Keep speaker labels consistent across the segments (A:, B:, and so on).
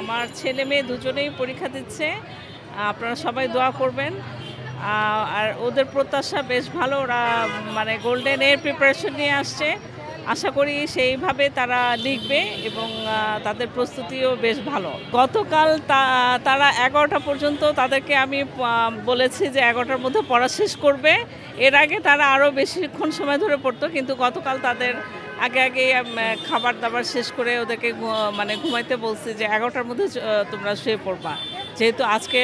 A: আমার ছেলে মেয়ে দুজনেই পরীক্ষা দিচ্ছে। আপনারা সবাই দোয়া করবেন। আর ওদের প্রত্যাশা বেশ ভালো। ওরা মানে গোল্ডেন এর প্রিপারেশন নিয়ে আসছে। আশা করি সেইভাবে তারা লিখবে এবং তাদের প্রস্তুতিও বেশ ভালো। গতকাল তারা ১১টা পর্যন্ত তাদেরকে আমি বলেছি যে ১১টার মধ্যে পড়া শেষ করবে। এর আগে তারা আরও বেশিক্ষণ সময় ধরে পড়তো, কিন্তু গতকাল তাদের আগে খাবার দাবার শেষ করে ওদেরকে মানে ঘুমাইতে বলছি যে ১১টার মধ্যে তোমরা শুয়ে পড়বা, যেহেতু আজকে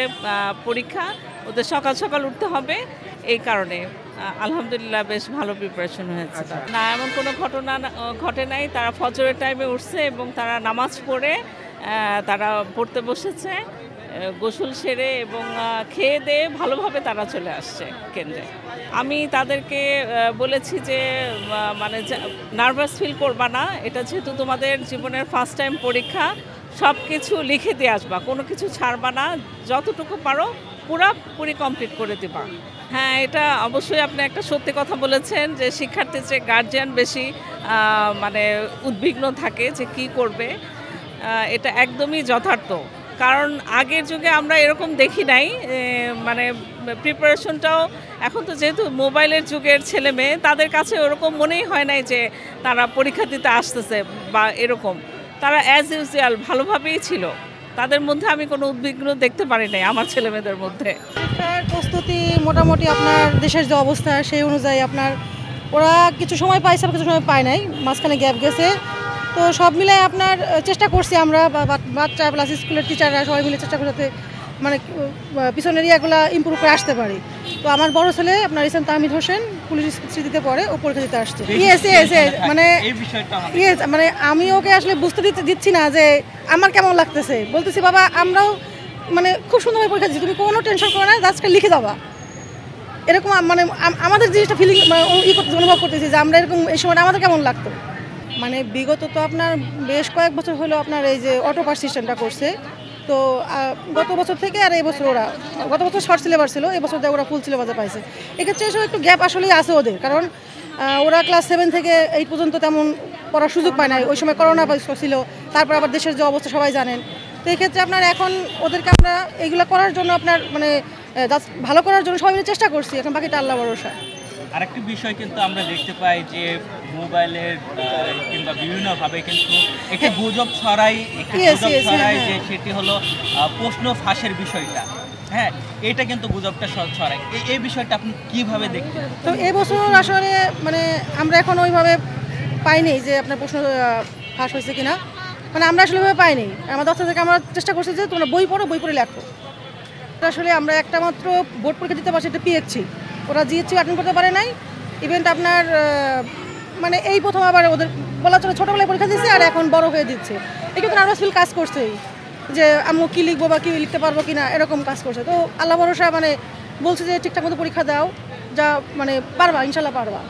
A: পরীক্ষা, ওদের সকাল সকাল উঠতে হবে। এই কারণে আলহামদুলিল্লাহ বেশ ভালো প্রিপারেশন হয়েছে। না, এমন কোনো ঘটনা ঘটে নাই। তারা ফজরের টাইমে উঠছে এবং তারা নামাজ পড়ে তারা পড়তে বসেছে, গোসল সেরে এবং খেয়ে দিয়ে ভালোভাবে তারা চলে আসছে কেন্দ্রে। আমি তাদেরকে বলেছি যে মানে নার্ভাস ফিল করবা না, এটা যেহেতু তোমাদের জীবনের ফার্স্ট টাইম পরীক্ষা, সব কিছু লিখে দিয়ে আসবা, কোনো কিছু ছাড়বা না, যতটুকু পারো পুরোপুরি কমপ্লিট করে দেবা। হ্যাঁ, এটা অবশ্যই আপনি একটা সত্যি কথা বলেছেন যে শিক্ষার্থীর চেয়ে গার্জিয়ান বেশি মানে উদ্বিগ্ন থাকে যে কি করবে। এটা একদমই যথার্থ, কারণ আগের যুগে আমরা এরকম দেখি নাই। মানে প্রিপারেশনটাও এখন তো যেহেতু মোবাইলের যুগের ছেলে মেয়ে, তাদের কাছে ওরকম মনেই হয় নাই যে তারা পরীক্ষা দিতে আসতেছে বা এরকম। তারা অ্যাজ ইউজুয়াল ভালোভাবেই ছিল। তাদের মধ্যে আমি কোনো উদ্বিগ্ন দেখতে পারি নাই আমার ছেলেমেয়েদের মধ্যে।
B: পরীক্ষার প্রস্তুতি মোটামুটি আপনার দেশের যে অবস্থা সেই অনুযায়ী আপনার ওরা কিছু সময় পাইছে, কিছু সময় পায় নাই, মাঝখানে গ্যাপ গেছে। তো সব মিলে আপনার চেষ্টা করছি আমরা, বাচ্চা প্লাস স্কুলের টিচাররা সবাই মিলে চেষ্টা করতে মানে পিছনের এরিয়াগুলো ইম্প্রুভ করে আসতে পারি। তো আমার বড় ছেলে আপনার ইসলাম তাহমিদ হোসেন পুলিশ স্মৃতিতে পড়ে, ও পরীক্ষা দিতে আসছে। মানে আমি ওকে আসলে বুঝতে দিচ্ছি না যে আমার কেমন লাগতেছে, বলতেছি বাবা আমরাও মানে খুব সুন্দরভাবে পরীক্ষা দিচ্ছি, তুমি কোনো টেনশন করো না, আজকে লিখে দেওয়া এরকম। মানে আমাদের জিনিসটা ফিলিং অনুভব করতেছি যে আমরা এরকম এই সময়টা আমাদের কেমন লাগতো। মানে বিগত তো আপনার বেশ কয়েক বছর হলো আপনার এই যে অটো পাস সিস্টেমটা করছে। তো গত বছর থেকে আর এই বছর ওরা, গত বছর শর্ট সিলেবাস ছিল, এই বছর ওরা ফুল সিলেবাসে পাইছে। এক্ষেত্রে এসব একটু গ্যাপ আসলেই আছে ওদের, কারণ ওরা ক্লাস 7 থেকে 8 পর্যন্ত তেমন পড়ার সুযোগ পায় না। ওই সময় করোনা ছিল, তারপর আবার দেশের যে অবস্থা সবাই জানেন। তো এই ক্ষেত্রে আপনার এখন ওদেরকে আমরা এইগুলো করার জন্য আপনার মানে ভালো করার জন্য সবাই মিলে চেষ্টা করছি, এখন বাকিটা আল্লাহ ভরসা।
C: আরেকটি বিষয় কিন্তু আমরা দেখতে পাই যে মোবাইলের কিংবা বিভিন্নভাবে কিন্তু একটি গুজব ছড়াই যে সেটি হলো প্রশ্ন ফাঁসের বিষয়টা। হ্যাঁ, এটা কিন্তু গুজবটা ছড়ায়। এই বিষয়টা আপনি কিভাবে দেখছেন?
B: তো এবছর আসলে মানে আমরা এখন ওইভাবে পাইনি যে আপনার প্রশ্ন ফাঁস হয়েছে কিনা, মানে আমরা আসলে ওইভাবে পাইনি। আমার দশটা থেকে আমরা চেষ্টা করছি যে তোমরা বই পড়ো, বই পড়ে লেখো। আসলে আমরা একটা মাত্র বোর্ড পরীক্ষা দিতে পারছি, এটা পিএইচসি, ওরা জিএসসি অ্যাটেন্ড করতে পারে নাই। ইভেন্ট আপনার মানে এই প্রথম আবার ওদের বলা চলে ছোটোবেলায় পরীক্ষা দিচ্ছে আর এখন বড় হয়ে দিচ্ছে। এই কিন্তু নার্ভাস ফিল কাজ করছে যে আমি কী লিখবো বা কী লিখতে পারবো কি না, এরকম কাজ করছে। তো আল্লাহ ভরসা মানে বলছে যে ঠিকঠাক মতো পরীক্ষা দাও, যা মানে পারবা, ইনশাল্লাহ পারবা।